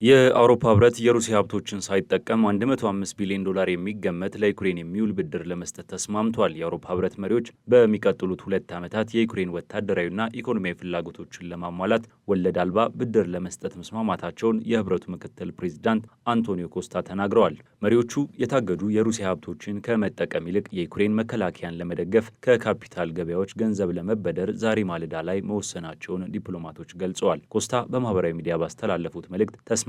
የአውሮፓ ህብረት የሩሲያ ሀብቶችን ሳይጠቀም 105 ቢሊዮን ዶላር የሚገመት ለዩክሬን የሚውል ብድር ለመስጠት ተስማምቷል። የአውሮፓ ህብረት መሪዎች በሚቀጥሉት 2 ዓመታት የዩክሬን ወታደራዊና ኢኮኖሚያዊ ፍላጎቶችን ለማሟላት ወለድ አልባ ብድር ለመስጠት መስማማታቸውን የህብረቱ ምክትል ፕሬዚዳንት አንቶኒዮ ኮስታ ተናግረዋል። መሪዎቹ የታገዱ የሩሲያ ሀብቶችን ከመጠቀም ይልቅ የዩክሬን መከላከያን ለመደገፍ ከካፒታል ገበያዎች ገንዘብ ለመበደር ዛሬ ማለዳ ላይ መወሰናቸውን ዲፕሎማቶች ገልጸዋል። ኮስታ በማህበራዊ ሚዲያ ባስተላለፉት መልእክት ተስማምተናል፣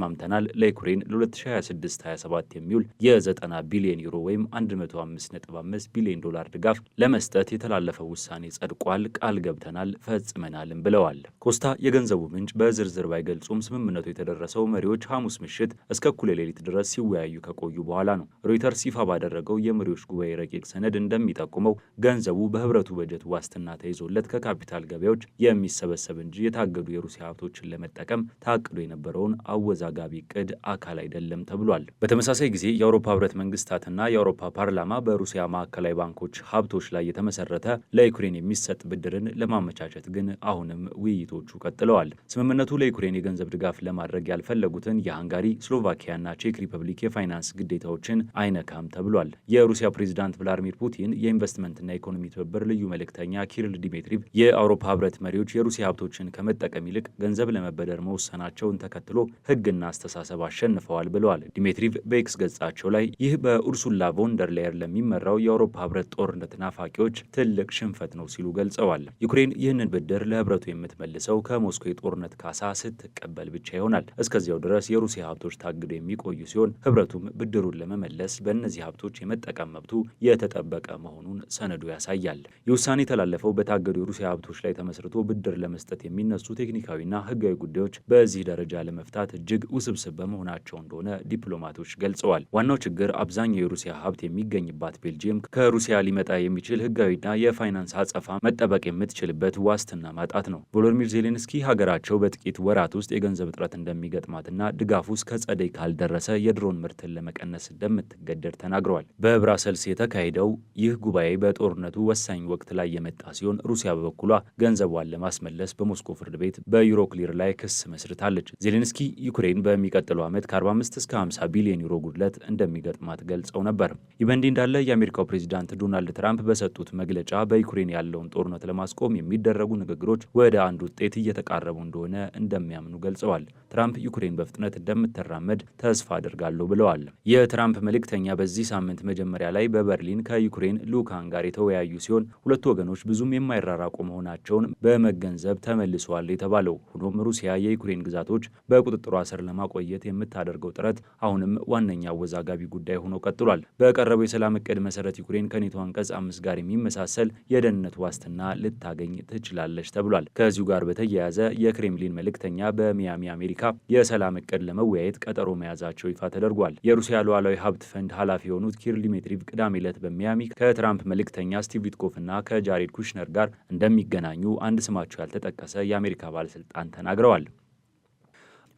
ለዩክሬን ለ2026-27 የሚውል የ90 ቢሊዮን ዩሮ ወይም 105.5 ቢሊዮን ዶላር ድጋፍ ለመስጠት የተላለፈው ውሳኔ ጸድቋል፣ ቃል ገብተናል፣ ፈጽመናልም ብለዋል። ኮስታ የገንዘቡ ምንጭ በዝርዝር ባይገልጹም ስምምነቱ የተደረሰው መሪዎች ሐሙስ ምሽት እስከ እኩለ ሌሊት ድረስ ሲወያዩ ከቆዩ በኋላ ነው። ሮይተርስ ይፋ ባደረገው የመሪዎች ጉባኤ ረቂቅ ሰነድ እንደሚጠቁመው ገንዘቡ በህብረቱ በጀት ዋስትና ተይዞለት ከካፒታል ገበያዎች የሚሰበሰብ እንጂ የታገዱ የሩሲያ ሀብቶችን ለመጠቀም ታቅዶ የነበረውን አወዛጋቢ ዕቅድ አካል አይደለም ተብሏል። በተመሳሳይ ጊዜ የአውሮፓ ህብረት መንግስታትና የአውሮፓ ፓርላማ በሩሲያ ማዕከላዊ ባንኮች ሀብቶች ላይ የተመሰረተ ለዩክሬን የሚሰጥ ብድርን ለማመቻቸት ግን አሁንም ውይይቶቹ ቀጥለዋል። ስምምነቱ ለዩክሬን የገንዘብ ድጋፍ ለማድረግ ያልፈለጉትን የሃንጋሪ፣ ስሎቫኪያና ቼክ ሪፐብሊክ የፋይናንስ ግዴታዎችን አይነካም ተብሏል። የሩሲያ ፕሬዚዳንት ቭላዲሚር ፑቲን የኢንቨስትመንትና ኢኮኖሚ ትብብር ልዩ መልእክተኛ ኪሪል ዲሜትሪቭ የአውሮፓ ህብረት መሪዎች የሩሲያ ሀብቶችን ከመጠቀም ይልቅ ገንዘብ ለመበደር መወሰናቸውን ተከትሎ ህግና አስተሳሰብ አሸንፈዋል ብለዋል። ዲሜትሪቭ በኤክስ ገጻቸው ላይ ይህ በኡርሱላ ቮንደር ላየር ለሚመራው የአውሮፓ ህብረት ጦርነት ናፋቂዎች ትልቅ ሽንፈት ነው ሲሉ ገልጸዋል። ዩክሬን ይህንን ብድር ለህብረቱ የምትመልሰው ከሞስኮ የጦርነት ካሳ ስትቀበል ብቻ ይሆናል። እስከዚያው ድረስ የሩሲያ ሀብቶች ታግደው የሚቆዩ ሲሆን ህብረቱም ብድሩን ለመመለስ በእነዚህ ሀብቶች የመጠቀም መብቱ የተጠበቀ መሆኑን ሰነዱ ያሳያል። ይህ ውሳኔ የተላለፈው በታገዱ የሩሲያ ሀብቶች ላይ ተመስርቶ ብድር ለመስጠት የሚነሱ ቴክኒካዊና ህጋዊ ጉዳዮች በዚህ ደረጃ ለመፍታት እጅግ ውስብስብ በመሆናቸው እንደሆነ ዲፕሎማቶች ገልጸዋል። ዋናው ችግር አብዛኛው የሩሲያ ሀብት የሚገኝባት ቤልጂየም ከሩሲያ ሊመጣ የሚችል ህጋዊና የፋይናንስ አጸፋ መጠበቅ የምትችልበት ዋስትና ማጣት ነው። ቮሎዲሚር ዜሌንስኪ ሀገራቸው በጥቂት ወራት ውስጥ የገንዘብ እጥረት እንደሚገጥማትና ድጋፉ እስከ ጸደይ ካልደረሰ የድሮን ምርትን ለመቀነስ እንደምትገደድ ተናግረዋል። በብራሰልስ የተካሄደው ይህ ጉባኤ በጦርነቱ ወሳኝ ወቅት ላይ የመጣ ሲሆን ሩሲያ በበኩሏ ገንዘቧን ለማስመለስ በሞስኮ ፍርድ ቤት በዩሮክሊር ላይ ክስ መስርታለች። ዜሌንስኪ ዩክሬን በሚቀጥለው ዓመት ከ45 እስከ 50 ቢሊዮን ዩሮ ጉድለት እንደሚገጥማት ገልጸው ነበር። ይህ በእንዲህ እንዳለ የአሜሪካው ፕሬዚዳንት ዶናልድ ትራምፕ በሰጡት መግለጫ በዩክሬን ያለውን ጦርነት ለማስቆም የሚደረጉ ንግግሮች ወደ አንድ ውጤት እየተቃረቡ እንደሆነ እንደሚያምኑ ገልጸዋል። ትራምፕ ዩክሬን በፍጥነት እንደምትራመድ ተስፋ አድርጋለሁ ብለዋል። የትራምፕ መልእክተኛ በዚህ ሳምንት መጀመሪያ ላይ በበርሊን ከዩክሬን ልዑካን ጋር የተወያዩ ሲሆን ሁለቱ ወገኖች ብዙም የማይራራቁ መሆናቸውን በመገንዘብ ተመልሰዋል የተባለው። ሆኖም ሩሲያ የዩክሬን ግዛቶች በቁጥጥሯ ስር ለማቆየት የምታደርገው ጥረት አሁንም ዋነኛ አወዛጋቢ ጉዳይ ሆኖ ቀጥሏል። በቀረበው የሰላም እቅድ መሰረት ዩክሬን ከኔቶ አንቀጽ 5 ጋር የሚመሳሰል የደህንነት ዋስትና ልታገኝ ትችላለች ተብሏል። ከዚሁ ጋር በተያያዘ የክሬምሊን መልእክተኛ በሚያሚ አሜሪካ የሰላም እቅድ ለመወያየት ቀጠሮ መያዛቸው ይፋ ተደርጓል። የሩሲያ ሉዓላዊ ሀብት ፈንድ ኃላፊ የሆኑት ኪሪል ዲሜትሪቭ ቅዳሜ ዕለት በሚያሚ ከትራምፕ መልእክተኛ ስቲቭ ዊትኮፍ እና ከጃሬድ ኩሽነር ጋር እንደሚገናኙ አንድ ስማቸው ያልተጠቀሰ የአሜሪካ ባለስልጣን ተናግረዋል።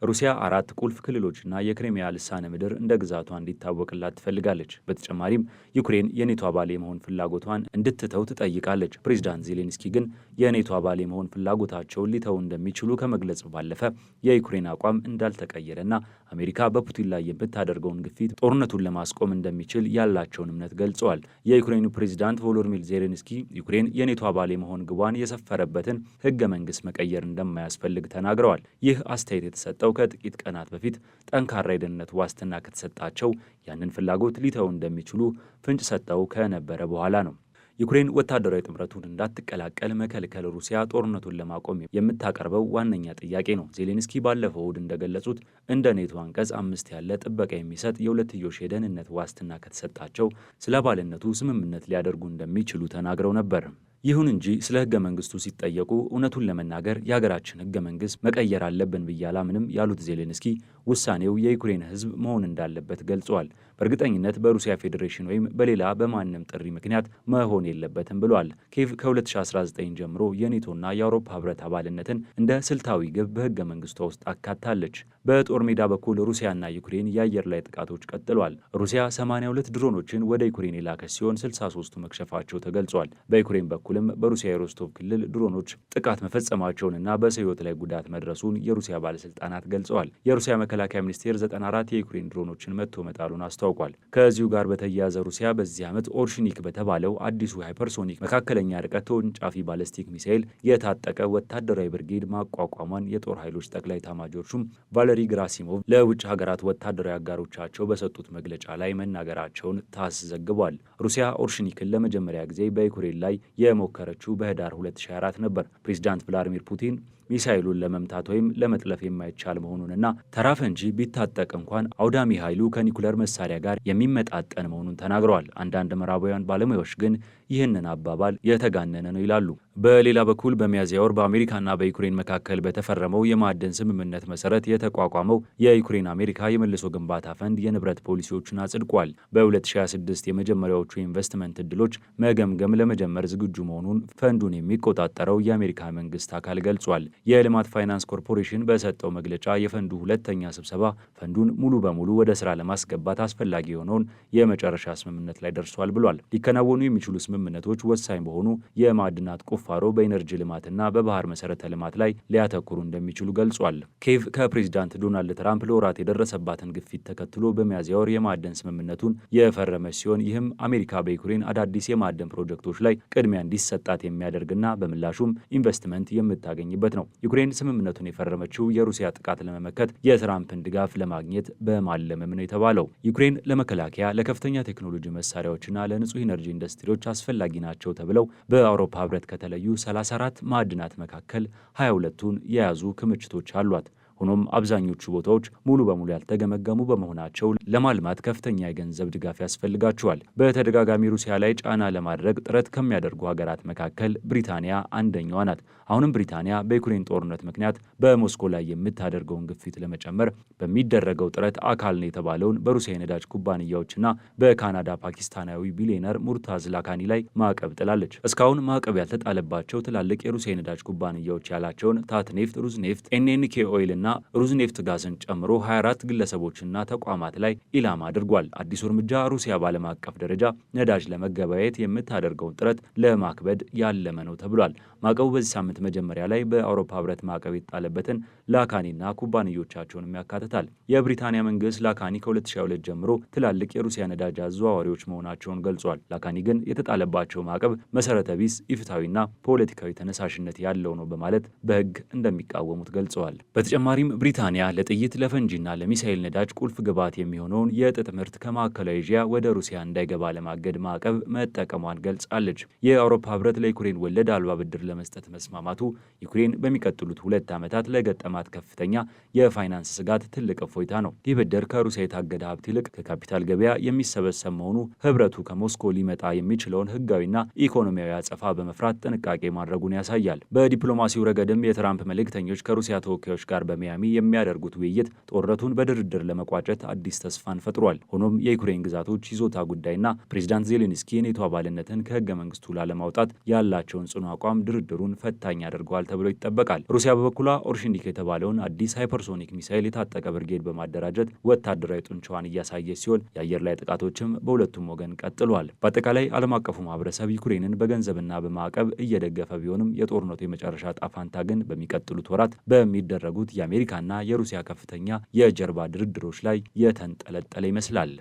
ሩሲያ 4 ቁልፍ ክልሎችና የክሪሚያ ልሳነ ምድር እንደ ግዛቷ እንዲታወቅላት ትፈልጋለች። በተጨማሪም ዩክሬን የኔቶ አባል የመሆን ፍላጎቷን እንድትተው ትጠይቃለች። ፕሬዚዳንት ዜሌንስኪ ግን የኔቶ አባል የመሆን ፍላጎታቸውን ሊተው እንደሚችሉ ከመግለጽ ባለፈ የዩክሬን አቋም እንዳልተቀየረና አሜሪካ በፑቲን ላይ የምታደርገውን ግፊት ጦርነቱን ለማስቆም እንደሚችል ያላቸውን እምነት ገልጸዋል። የዩክሬኑ ፕሬዚዳንት ቮሎዲሚር ዜሌንስኪ ዩክሬን የኔቶ አባል የመሆን ግቧን የሰፈረበትን ህገ መንግስት መቀየር እንደማያስፈልግ ተናግረዋል። ይህ አስተያየት የተሰጠው ከጥቂት ቀናት በፊት ጠንካራ የደህንነት ዋስትና ከተሰጣቸው ያንን ፍላጎት ሊተው እንደሚችሉ ፍንጭ ሰጠው ከነበረ በኋላ ነው። ዩክሬን ወታደራዊ ጥምረቱን እንዳትቀላቀል መከልከል ሩሲያ ጦርነቱን ለማቆም የምታቀርበው ዋነኛ ጥያቄ ነው። ዜሌንስኪ ባለፈው እሁድ እንደገለጹት እንደ ኔቶ አንቀጽ 5 ያለ ጥበቃ የሚሰጥ የሁለትዮሽ የደህንነት ዋስትና ከተሰጣቸው ስለ አባልነቱ ስምምነት ሊያደርጉ እንደሚችሉ ተናግረው ነበር። ይሁን እንጂ ስለ ህገ መንግስቱ ሲጠየቁ እውነቱን ለመናገር የሀገራችን ህገ መንግስት መቀየር አለብን ብዬ አላምንም ያሉት ዜሌንስኪ ውሳኔው የዩክሬን ህዝብ መሆን እንዳለበት ገልጸዋል። በእርግጠኝነት በሩሲያ ፌዴሬሽን ወይም በሌላ በማንም ጥሪ ምክንያት መሆን የለበትም ብለዋል። ኪየቭ ከ2019 ጀምሮ የኔቶና የአውሮፓ ህብረት አባልነትን እንደ ስልታዊ ግብ በህገ መንግስቷ ውስጥ አካታለች። በጦር ሜዳ በኩል ሩሲያና ዩክሬን የአየር ላይ ጥቃቶች ቀጥለዋል። ሩሲያ 82 ድሮኖችን ወደ ዩክሬን የላከች ሲሆን 63ቱ መክሸፋቸው ተገልጿል። በዩክሬን በኩል በኩልም በሩሲያ የሮስቶቭ ክልል ድሮኖች ጥቃት መፈጸማቸውንና በሰው ሕይወት ላይ ጉዳት መድረሱን የሩሲያ ባለስልጣናት ገልጸዋል። የሩሲያ መከላከያ ሚኒስቴር 94 የዩክሬን ድሮኖችን መትቶ መጣሉን አስታውቋል። ከዚሁ ጋር በተያያዘ ሩሲያ በዚህ ዓመት ኦርሽኒክ በተባለው አዲሱ ሃይፐርሶኒክ መካከለኛ ርቀት ተወንጫፊ ባለስቲክ ሚሳኤል የታጠቀ ወታደራዊ ብርጌድ ማቋቋሟን የጦር ኃይሎች ጠቅላይ ኤታማዦር ሹም ቫለሪ ግራሲሞቭ ለውጭ ሀገራት ወታደራዊ አጋሮቻቸው በሰጡት መግለጫ ላይ መናገራቸውን ታስ ዘግቧል። ሩሲያ ኦርሽኒክን ለመጀመሪያ ጊዜ በዩክሬን ላይ የሞከረችው በህዳር 2024 ነበር። ፕሬዚዳንት ቭላዲሚር ፑቲን ሚሳኤሉን ለመምታት ወይም ለመጥለፍ የማይቻል መሆኑንና ተራ ፈንጂ ቢታጠቅ እንኳን አውዳሚ ኃይሉ ከኒኩለር መሳሪያ ጋር የሚመጣጠን መሆኑን ተናግረዋል። አንዳንድ ምዕራባውያን ባለሙያዎች ግን ይህንን አባባል የተጋነነ ነው ይላሉ። በሌላ በኩል በሚያዝያ ወር በአሜሪካና በዩክሬን መካከል በተፈረመው የማዕድን ስምምነት መሰረት የተቋቋመው የዩክሬን አሜሪካ የመልሶ ግንባታ ፈንድ የንብረት ፖሊሲዎችን አጽድቋል። በ2026 የመጀመሪያዎቹ የኢንቨስትመንት እድሎች መገምገም ለመጀመር ዝግጁ መሆኑን ፈንዱን የሚቆጣጠረው የአሜሪካ መንግስት አካል ገልጿል። የልማት ፋይናንስ ኮርፖሬሽን በሰጠው መግለጫ የፈንዱ ሁለተኛ ስብሰባ ፈንዱን ሙሉ በሙሉ ወደ ስራ ለማስገባት አስፈላጊ የሆነውን የመጨረሻ ስምምነት ላይ ደርሷል ብሏል። ሊከናወኑ የሚችሉ ስምምነቶች ወሳኝ በሆኑ የማዕድናት ቁፋሮ፣ በኢነርጂ ልማትና በባህር መሰረተ ልማት ላይ ሊያተኩሩ እንደሚችሉ ገልጿል። ኬቭ ከፕሬዚዳንት ዶናልድ ትራምፕ ለወራት የደረሰባትን ግፊት ተከትሎ በሚያዝያ ወር የማዕድን ስምምነቱን የፈረመች ሲሆን ይህም አሜሪካ በዩክሬን አዳዲስ የማዕድን ፕሮጀክቶች ላይ ቅድሚያ እንዲሰጣት የሚያደርግና በምላሹም ኢንቨስትመንት የምታገኝበት ነው። ዩክሬን ስምምነቱን የፈረመችው የሩሲያ ጥቃት ለመመከት የትራምፕን ድጋፍ ለማግኘት በማለምም ነው የተባለው። ዩክሬን ለመከላከያ፣ ለከፍተኛ ቴክኖሎጂ መሳሪያዎችና ለንጹህ ኢነርጂ ኢንዱስትሪዎች አስፈላጊ ናቸው ተብለው በአውሮፓ ህብረት ከተለዩ 34 ማዕድናት መካከል 22ቱን የያዙ ክምችቶች አሏት። ሆኖም አብዛኞቹ ቦታዎች ሙሉ በሙሉ ያልተገመገሙ በመሆናቸው ለማልማት ከፍተኛ የገንዘብ ድጋፍ ያስፈልጋቸዋል። በተደጋጋሚ ሩሲያ ላይ ጫና ለማድረግ ጥረት ከሚያደርጉ ሀገራት መካከል ብሪታንያ አንደኛዋ ናት። አሁንም ብሪታንያ በዩክሬን ጦርነት ምክንያት በሞስኮ ላይ የምታደርገውን ግፊት ለመጨመር በሚደረገው ጥረት አካል ነው የተባለውን በሩሲያ የነዳጅ ኩባንያዎችና በካናዳ ፓኪስታናዊ ቢሊዮነር ሙርታዝ ላካኒ ላይ ማዕቀብ ጥላለች። እስካሁን ማዕቀብ ያልተጣለባቸው ትላልቅ የሩሲያ የነዳጅ ኩባንያዎች ያላቸውን ታትኔፍት፣ ሩዝኔፍት፣ ኤንኤንኬ ኦይል እና ሩዝኔፍት ጋዝን ጨምሮ 24 ግለሰቦችና ተቋማት ላይ ኢላማ አድርጓል። አዲሱ እርምጃ ሩሲያ በዓለም አቀፍ ደረጃ ነዳጅ ለመገበያየት የምታደርገውን ጥረት ለማክበድ ያለመ ነው ተብሏል። ማዕቀቡ በዚህ ሳምንት መጀመሪያ ላይ በአውሮፓ ህብረት ማዕቀብ የተጣለበትን ላካኒና ኩባንያዎቻቸውንም ያካትታል። የብሪታንያ መንግስት ላካኒ ከ2022 ጀምሮ ትላልቅ የሩሲያ ነዳጅ አዘዋዋሪዎች መሆናቸውን ገልጿል። ላካኒ ግን የተጣለባቸው ማዕቀብ መሰረተ ቢስ፣ ኢፍትሐዊና ፖለቲካዊ ተነሳሽነት ያለው ነው በማለት በህግ እንደሚቃወሙት ገልጸዋል። በተጨማሪም ብሪታንያ ለጥይት፣ ለፈንጂና ለሚሳኤል ነዳጅ ቁልፍ ግብዓት የሚሆነውን የጥጥ ምርት ከማዕከላዊ ኤዥያ ወደ ሩሲያ እንዳይገባ ለማገድ ማዕቀብ መጠቀሟን ገልጻለች። የአውሮፓ ህብረት ለዩክሬን ወለድ አልባ ብድር ለመስጠት መስማማቱ ዩክሬን በሚቀጥሉት 2 ዓመታት ለገጠማት ከፍተኛ የፋይናንስ ስጋት ትልቅ እፎይታ ነው። ይህ ብድር ከሩሲያ የታገደ ሀብት ይልቅ ከካፒታል ገበያ የሚሰበሰብ መሆኑ ህብረቱ ከሞስኮ ሊመጣ የሚችለውን ህጋዊና ኢኮኖሚያዊ አጸፋ በመፍራት ጥንቃቄ ማድረጉን ያሳያል። በዲፕሎማሲው ረገድም የትራምፕ መልእክተኞች ከሩሲያ ተወካዮች ጋር በሚያሚ የሚያደርጉት ውይይት ጦርነቱን በድርድር ለመቋጨት አዲስ ተስፋን ፈጥሯል። ሆኖም የዩክሬን ግዛቶች ይዞታ ጉዳይና ፕሬዚዳንት ዜሌንስኪ የኔቶ አባልነትን ከህገ መንግስቱ ላለማውጣት ያላቸውን ጽኑ አቋም ድርድሩን ፈታኝ ያደርገዋል ተብሎ ይጠበቃል። ሩሲያ በበኩሏ ኦርሽኒክ የተባለውን አዲስ ሃይፐርሶኒክ ሚሳይል የታጠቀ ብርጌድ በማደራጀት ወታደራዊ ጡንቻዋን እያሳየች ሲሆን የአየር ላይ ጥቃቶችም በሁለቱም ወገን ቀጥሏል። በአጠቃላይ ዓለም አቀፉ ማህበረሰብ ዩክሬንን በገንዘብና በማዕቀብ እየደገፈ ቢሆንም የጦርነቱ የመጨረሻ ጣፋንታ ግን በሚቀጥሉት ወራት በሚደረጉት የአሜሪካና የሩሲያ ከፍተኛ የጀርባ ድርድሮች ላይ የተንጠለጠለ ይመስላል።